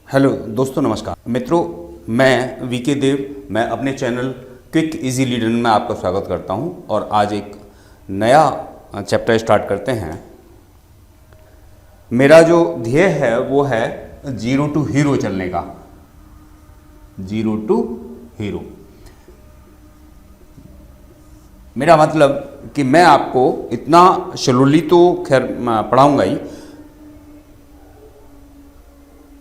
Hello दोस्तों, नमस्कार मित्रों। मैं वीके देव, मैं अपने चैनल क्विक इजी लीडर में आपका स्वागत करता हूं और आज एक नया चैप्टर स्टार्ट करते हैं। मेरा जो ध्येय है वो है जीरो टू हीरो चलने का। जीरो टू हीरो मेरा मतलब कि मैं आपको इतना स्लोली तो खैर पढ़ाऊंगा ही,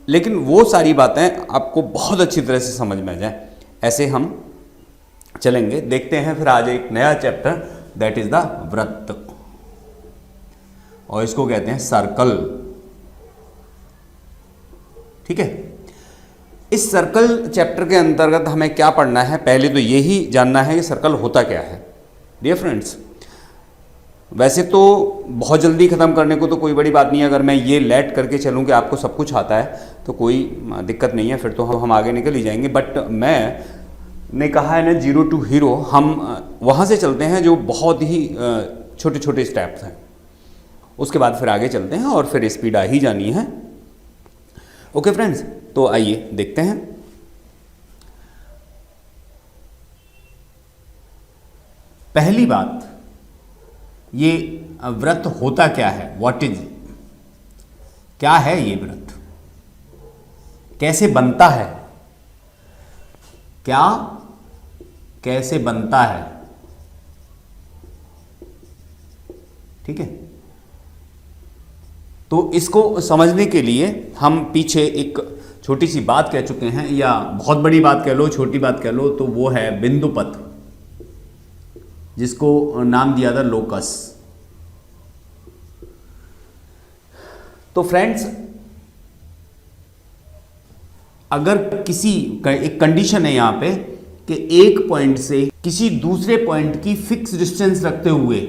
लेकिन वो सारी बातें आपको बहुत अच्छी तरह से समझ में आ जाए, ऐसे हम चलेंगे। देखते हैं फिर आज एक नया चैप्टर, दैट इज द वृत्त, और इसको कहते हैं सर्कल। ठीक है, इस सर्कल चैप्टर के अंतर्गत हमें क्या पढ़ना है, पहले तो यही जानना है कि सर्कल होता क्या है। डियर फ्रेंड्स, वैसे तो बहुत जल्दी ख़त्म करने को तो कोई बड़ी बात नहीं है। अगर मैं ये लेट करके चलूँ कि आपको सब कुछ आता है तो कोई दिक्कत नहीं है, फिर तो हम आगे निकल ही जाएंगे। बट मैंने कहा है ना, जीरो टू हीरो, हम वहाँ से चलते हैं जो बहुत ही छोटे छोटे स्टेप्स हैं, उसके बाद फिर आगे चलते हैं और फिर स्पीड आ ही जानी है। ओके फ्रेंड्स, तो आइए देखते हैं। पहली बात, ये व्रत होता क्या है, व्हाट इज, क्या है ये व्रत, कैसे बनता है, क्या कैसे बनता है। ठीक है, तो इसको समझने के लिए हम पीछे एक छोटी सी बात कह चुके हैं, या बहुत बड़ी बात कह लो, छोटी बात कह लो, तो वो है बिंदुपथ, जिसको नाम दिया था लोकस। तो फ्रेंड्स, अगर किसी एक कंडीशन है यहां पे कि एक पॉइंट से किसी दूसरे पॉइंट की फिक्स डिस्टेंस रखते हुए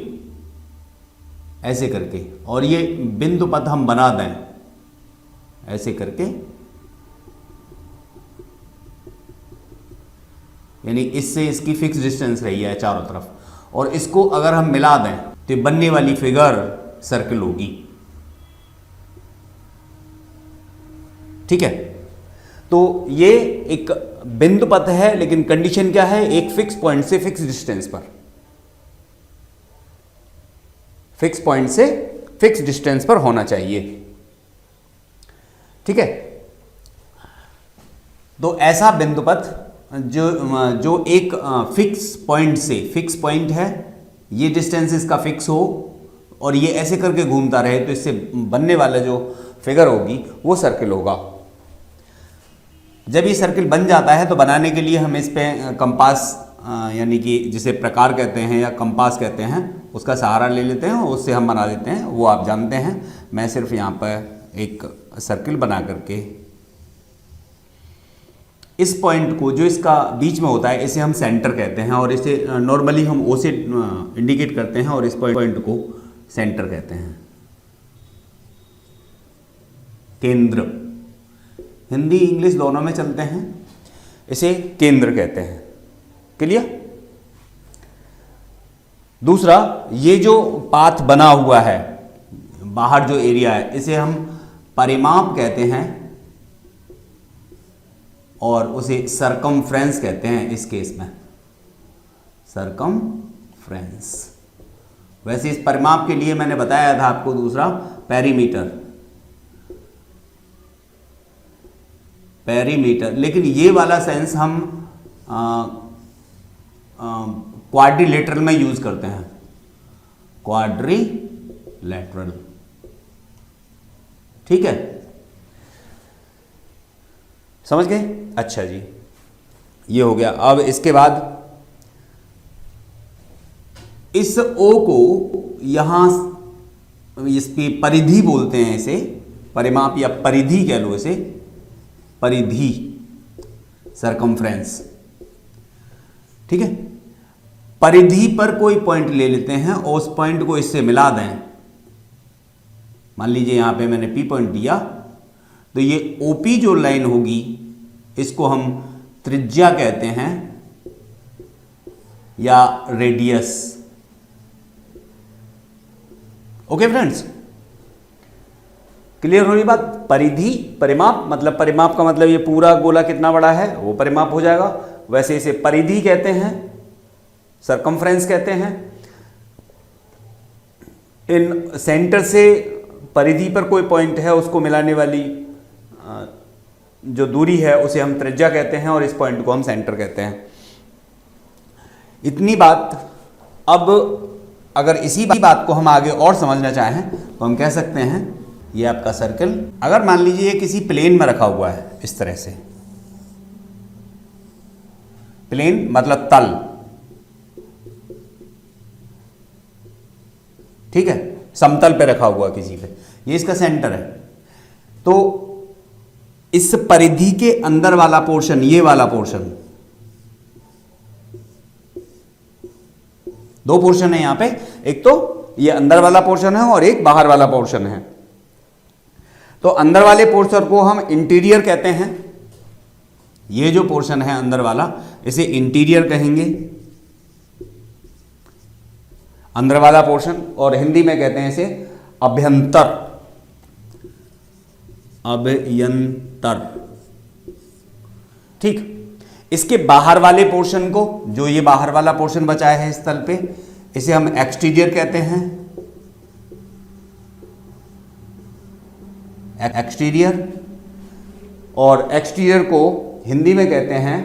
ऐसे करके, और ये बिंदु पथ हम बना दें ऐसे करके, यानी इससे इसकी फिक्स डिस्टेंस रही है चारों तरफ, और इसको अगर हम मिला दें तो बनने वाली फिगर सर्कल होगी। ठीक है, तो ये एक बिंदु पथ है, लेकिन कंडीशन क्या है, एक फिक्स पॉइंट से फिक्स डिस्टेंस पर, फिक्स पॉइंट से फिक्स डिस्टेंस पर होना चाहिए। ठीक है, तो ऐसा बिंदु पथ जो एक फिक्स पॉइंट से, फिक्स पॉइंट है, ये डिस्टेंस इसका फिक्स हो और ये ऐसे करके घूमता रहे, तो इससे बनने वाला जो फिगर होगी वो सर्कल होगा। जब ये सर्कल बन जाता है तो बनाने के लिए हम इस पे कंपास, यानी कि जिसे प्रकार कहते हैं या कंपास कहते हैं, उसका सहारा ले लेते हैं और उससे हम बना देते हैं। वो आप जानते हैं, मैं सिर्फ यहाँ पर एक सर्कल बना करके इस पॉइंट को, जो इसका बीच में होता है, इसे हम सेंटर कहते हैं, और इसे नॉर्मली हम ओ से इंडिकेट करते हैं, और इस पॉइंट को सेंटर कहते हैं, केंद्र। हिंदी इंग्लिश दोनों में चलते हैं, इसे केंद्र कहते हैं। क्लियर? दूसरा, ये जो पाथ बना हुआ है, बाहर जो एरिया है, इसे हम परिमाप कहते हैं और उसे सरकमफ्रेंस कहते हैं इस केस में, सरकमफ्रेंस। वैसे इस परिमाप के लिए मैंने बताया था आपको दूसरा, पेरीमीटर, पेरीमीटर, लेकिन ये वाला सेंस हम क्वाड्रिलेटरल में यूज करते हैं, क्वाड्रिलेटरल। ठीक है, समझ गए? अच्छा जी, ये हो गया। अब इसके बाद इस ओ को यहां, इसकी परिधि बोलते हैं, इसे परिमाप या परिधि कह लो, इसे परिधि, सरकमफ्रेंस। ठीक है, परिधि पर कोई पॉइंट ले लेते हैं और उस पॉइंट को इससे मिला दें। मान लीजिए यहां पे मैंने पी पॉइंट दिया, तो ये ओपी जो लाइन होगी, इसको हम त्रिज्या कहते हैं या रेडियस। ओके फ्रेंड्स, क्लियर हो रही बात। परिधि परिमाप, मतलब परिमाप का मतलब ये पूरा गोला कितना बड़ा है वो परिमाप हो जाएगा। वैसे इसे परिधि कहते हैं, सरकमफ्रेंस कहते हैं। इन सेंटर से परिधि पर कोई पॉइंट है उसको मिलाने वाली जो दूरी है उसे हम त्रिज्या कहते हैं और इस पॉइंट को हम सेंटर कहते हैं। इतनी बात। अब अगर इसी बात को हम आगे और समझना चाहें तो हम कह सकते हैं ये आपका सर्कल, अगर मान लीजिए ये किसी प्लेन में रखा हुआ है इस तरह से, प्लेन मतलब तल, ठीक है, समतल पे रखा हुआ किसी पे, ये इसका सेंटर है। तो इस परिधि के अंदर वाला पोर्शन, ये वाला पोर्शन, दो पोर्शन है यहां पे, एक तो ये अंदर वाला पोर्शन है और एक बाहर वाला पोर्शन है। तो अंदर वाले पोर्शन को हम इंटीरियर कहते हैं। ये जो पोर्शन है अंदर वाला इसे इंटीरियर कहेंगे, अंदर वाला पोर्शन, और हिंदी में कहते हैं इसे अभ्यंतर, अभ्यंतर, ठीक। इसके बाहर वाले पोर्शन को, जो ये बाहर वाला पोर्शन बचाया है इस तल पे, इसे हम एक्सटीरियर कहते हैं, एक्सटीरियर। और एक्सटीरियर को हिंदी में कहते हैं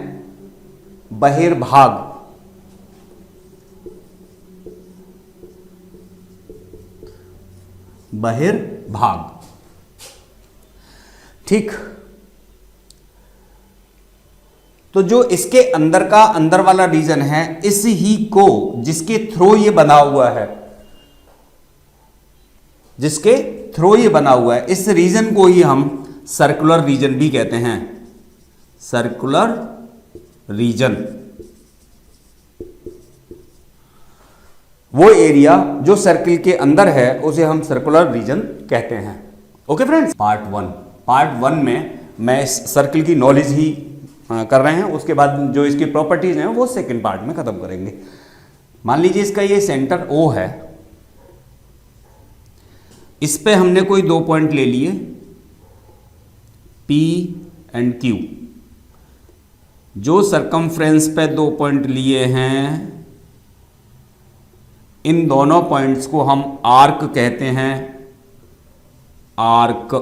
बहिर्भाग, बहिर्भाग, ठीक। तो जो इसके अंदर का अंदर वाला रीजन है, इस ही को, जिसके थ्रू ये बना हुआ है, जिसके थ्रू ये बना हुआ है, इस रीजन को ही हम सर्कुलर रीजन भी कहते हैं, सर्कुलर रीजन। वो एरिया जो सर्किल के अंदर है उसे हम सर्कुलर रीजन कहते हैं। ओके फ्रेंड्स, पार्ट वन में मैं इस सर्किल की नॉलेज ही कर रहे हैं, उसके बाद जो इसकी प्रॉपर्टीज हैं वो सेकंड पार्ट में खत्म करेंगे। मान लीजिए इसका ये सेंटर O है, इस पे हमने कोई दो पॉइंट ले लिए P एंड Q। जो सरकमफ्रेंस पे दो पॉइंट लिए हैं, इन दोनों पॉइंट्स को हम आर्क कहते हैं, आर्क,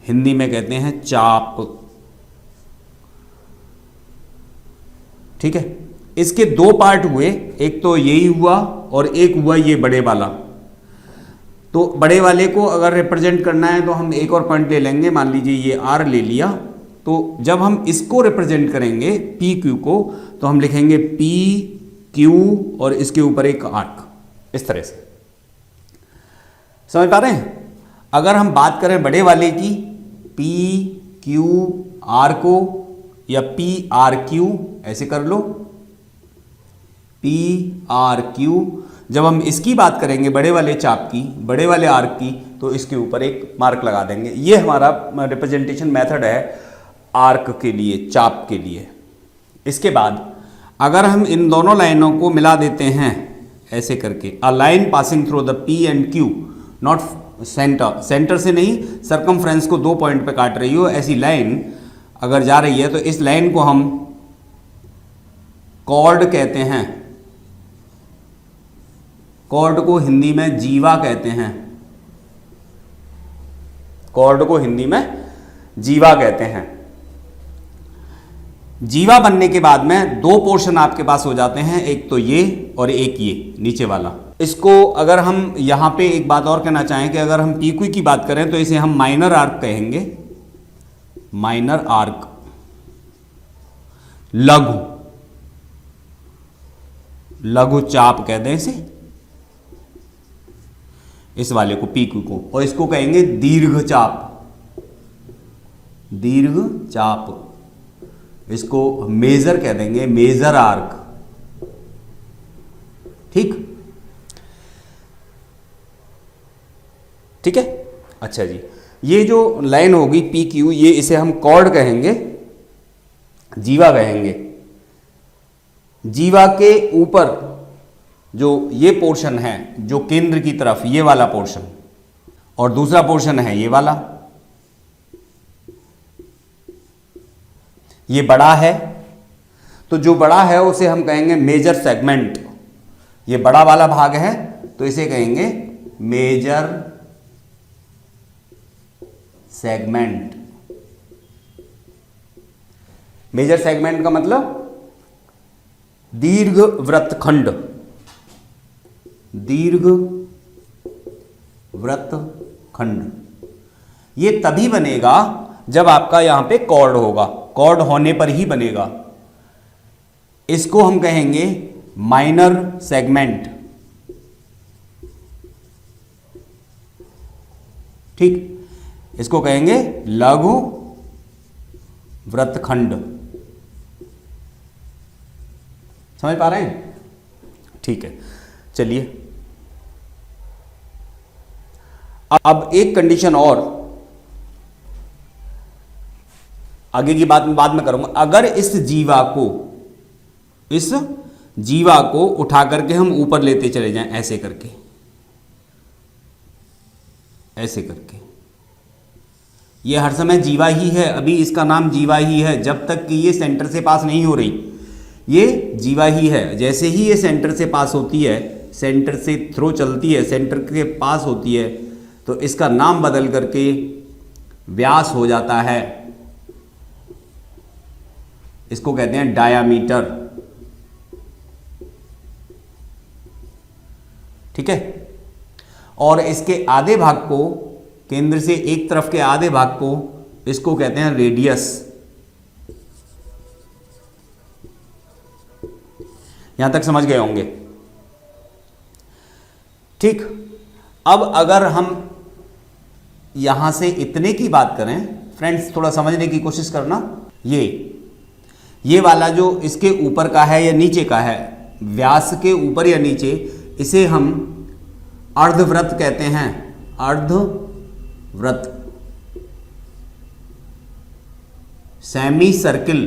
हिंदी में कहते हैं चाप, ठीक है। इसके दो पार्ट हुए, एक तो यही हुआ और एक हुआ ये बड़े वाला। तो बड़े वाले को अगर रिप्रेजेंट करना है तो हम एक और पॉइंट ले लेंगे, मान लीजिए ये R ले लिया। तो जब हम इसको रिप्रेजेंट करेंगे PQ को, तो हम लिखेंगे PQ और इसके ऊपर एक आर्क, इस तरह से। समझ पा रहे हैं? अगर हम बात करें बड़े वाले की, PQR को या PRQ ऐसे कर लो, PRQ। जब हम इसकी बात करेंगे बड़े वाले चाप की, बड़े वाले आर्क की, तो इसके ऊपर एक मार्क लगा देंगे। ये हमारा रिप्रेजेंटेशन मेथड है आर्क के लिए, चाप के लिए। इसके बाद अगर हम इन दोनों लाइनों को मिला देते हैं ऐसे करके, a line passing through the P and Q, not centre, centre से नहीं, सरकमफ्रेंस को दो पॉइंट पे काट रही हो, ऐसी लाइन अगर जा रही है तो इस लाइन को हम कॉर्ड कहते हैं। कॉर्ड को हिंदी में जीवा कहते हैं, कॉर्ड को हिंदी में जीवा कहते हैं। जीवा बनने के बाद में दो पोर्शन आपके पास हो जाते हैं, एक तो ये और एक ये नीचे वाला। इसको अगर हम यहां पे एक बात और कहना चाहें कि अगर हम PQ की बात करें तो इसे हम माइनर आर्क कहेंगे, माइनर आर्क, लघु, लघु चाप कहते हैं इसे, इस वाले को PQ को, और इसको कहेंगे दीर्घ चाप, दीर्घ चाप, इसको मेजर कह देंगे, मेजर आर्क, ठीक, ठीक है। अच्छा जी, ये जो लाइन होगी PQ, ये इसे हम कॉर्ड कहेंगे, जीवा कहेंगे। जीवा के ऊपर जो ये पोर्शन है, जो केंद्र की तरफ ये वाला पोर्शन, और दूसरा पोर्शन है ये वाला, ये बड़ा है, तो जो बड़ा है उसे हम कहेंगे मेजर सेगमेंट। ये बड़ा वाला भाग है तो इसे कहेंगे मेजर सेगमेंट। मेजर सेगमेंट का मतलब दीर्घ वृत्तखंड, दीर्घ वृत्तखंड। ये तभी बनेगा जब आपका यहां पे कॉर्ड होगा, कॉर्ड होने पर ही बनेगा। इसको हम कहेंगे माइनर सेगमेंट। ठीक, इसको कहेंगे लघु वृत्तखंड। समझ पा रहे हैं? ठीक है, चलिए अब एक कंडीशन और, आगे की बात में बाद में करूंगा। अगर इस जीवा को उठा करके हम ऊपर लेते चले जाएं, ऐसे करके, ऐसे करके, ये हर समय जीवा ही है, अभी इसका नाम जीवा ही है जब तक कि ये सेंटर से पास नहीं हो रही, ये जीवा ही है। जैसे ही ये सेंटर से पास होती है, सेंटर से थ्रू चलती है, सेंटर के पास होती है, तो इसका नाम बदल करके व्यास हो जाता है। इसको कहते हैं डायामीटर। ठीक है, और इसके आधे भाग को, केंद्र से एक तरफ के आधे भाग को, इसको कहते हैं रेडियस। यहां तक समझ गए होंगे? ठीक, अब अगर हम यहां से इतने की बात करें, फ्रेंड्स थोड़ा समझने की कोशिश करना। ये वाला जो इसके ऊपर का है या नीचे का है, व्यास के ऊपर या नीचे, इसे हम अर्धवृत्त कहते हैं। अर्धवृत्त, सेमी सर्किल।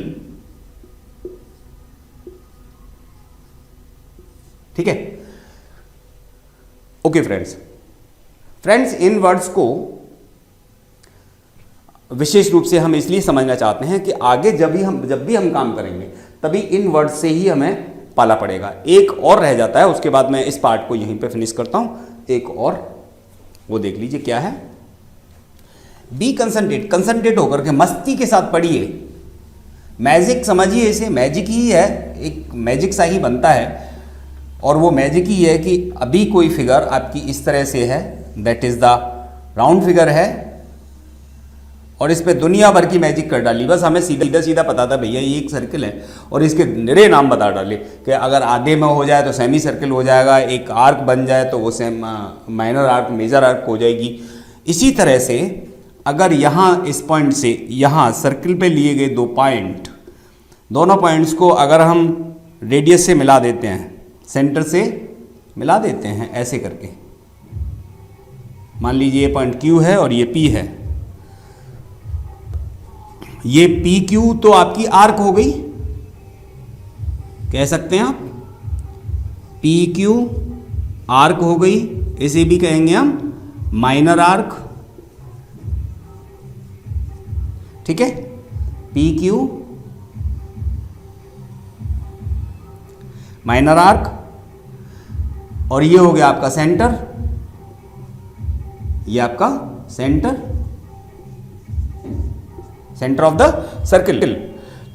ठीक है, ओके फ्रेंड्स इन वर्ड्स को विशेष रूप से हम इसलिए समझना चाहते हैं कि आगे जब भी हम काम करेंगे तभी इन वर्ड्स से ही हमें पाला पड़ेगा। एक और रह जाता है, उसके बाद मैं इस पार्ट को यहीं पे फिनिश करता हूं। एक और वो देख लीजिए क्या है। बी कंसंट्रेट होकर के मस्ती के साथ पढ़िए। मैजिक समझिए, इसे मैजिक ही है, एक मैजिक सा ही बनता है। और वो मैजिक ही है कि अभी कोई फिगर आपकी इस तरह से है, that is the round figure है, और इस पे दुनिया भर की मैजिक कर डाली। बस हमें सीधा सीधा पता था भैया ये एक सर्किल है, और इसके निरे नाम बता डाले कि अगर आधे में हो जाए तो सेमी सर्किल हो जाएगा, एक आर्क बन जाए तो वो माइनर आर्क मेजर आर्क हो जाएगी। इसी तरह से अगर यहाँ इस पॉइंट से यहाँ सर्किल पे लिए गए दो पॉइंट, दोनों पॉइंट्स को अगर हम रेडियस से मिला देते हैं, सेंटर से मिला देते हैं ऐसे करके, मान लीजिए ये पॉइंट Q है और ये P है, ये PQ तो आपकी आर्क हो गई, कह सकते हैं आप PQ आर्क हो गई। इसे भी कहेंगे हम माइनर आर्क। ठीक है, PQ माइनर आर्क, और ये हो गया आपका सेंटर, ये आपका सेंटर ऑफ द सर्किल।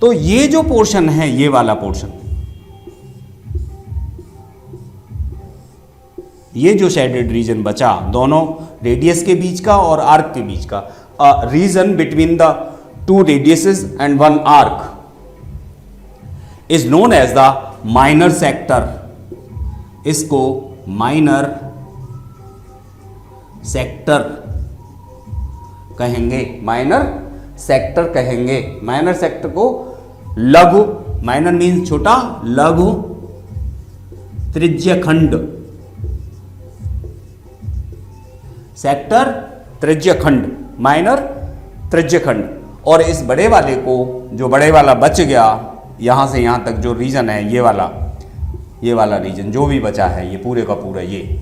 तो ये जो पोर्शन है, ये वाला पोर्शन, ये जो शेडेड रीजन बचा दोनों रेडियस के बीच का और आर्क के बीच का, region between the two radiuses and one arc is known as the minor sector. इसको माइनर सेक्टर कहेंगे, माइनर सेक्टर कहेंगे। माइनर सेक्टर को लघु, माइनर मीन्स छोटा, लघु त्रिज्यखंड, सेक्टर त्रिज्यखंड, माइनर त्रिज्यखंड। और इस बड़े वाले को, जो बड़े वाला बच गया यहां से यहां तक जो रीजन है, ये वाला रीजन जो भी बचा है, ये पूरे का पूरा, ये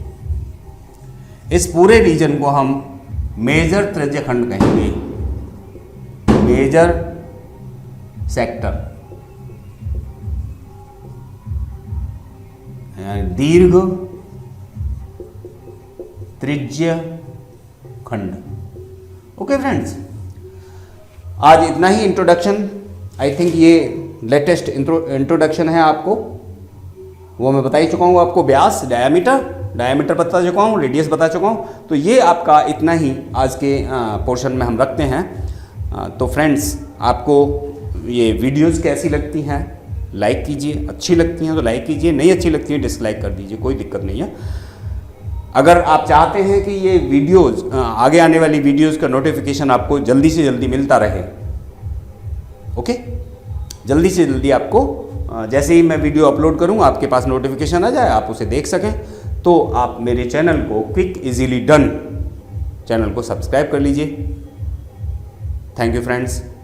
इस पूरे रीजन को हम मेजर त्रिज्यखंड कहेंगे, मेजर सेक्टर, दीर्घ त्रिज्य खंड। ओके फ्रेंड्स, आज इतना ही इंट्रोडक्शन। आई थिंक ये लेटेस्ट इंट्रोडक्शन है आपको, वो मैं बता ही चुका हूँ आपको। व्यास, डायामीटर बता चुका हूँ, रेडियस बता चुका हूँ। तो ये आपका इतना ही आज के पोर्शन में हम रखते हैं। तो फ्रेंड्स, आपको ये वीडियोस कैसी लगती हैं लाइक कीजिए, अच्छी लगती हैं तो लाइक कीजिए, नहीं अच्छी लगती है डिसलाइक कर दीजिए, कोई दिक्कत नहीं है। अगर आप चाहते हैं कि ये वीडियोस, आगे आने वाली वीडियोस का नोटिफिकेशन आपको जल्दी से जल्दी मिलता रहे, ओके, जल्दी से जल्दी आपको जैसे ही मैं वीडियो अपलोड करूँ आपके पास नोटिफिकेशन आ जाए, आप उसे देख सकें, तो आप मेरे चैनल को क्विक इजीली डन चैनल को सब्सक्राइब कर लीजिए। Thank you friends.